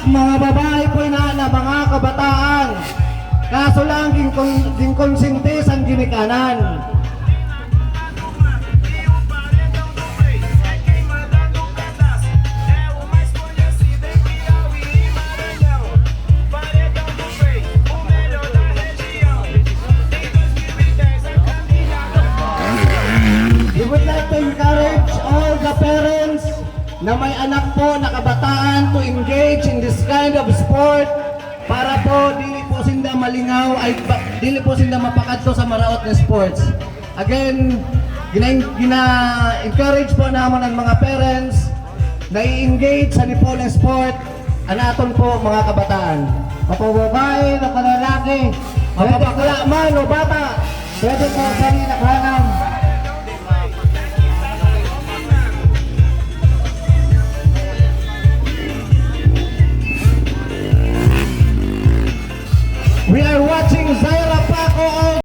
mga babae po na mga kabataan. Kaso lang ginkonsinti ang ginikanan. We would like to encourage all the parents na may anak po na kabataan to engage in this kind of sport para po dili po sinda malingaw ay dili po sinda mapakadto sa maraot na sports. Again, gina-encourage po naman ang mga parents na i-engage sa nipon ng sport anaton po mga kabataan. Mapababae na kalalaki, mapapakla man o bata, pwede po kanina kanang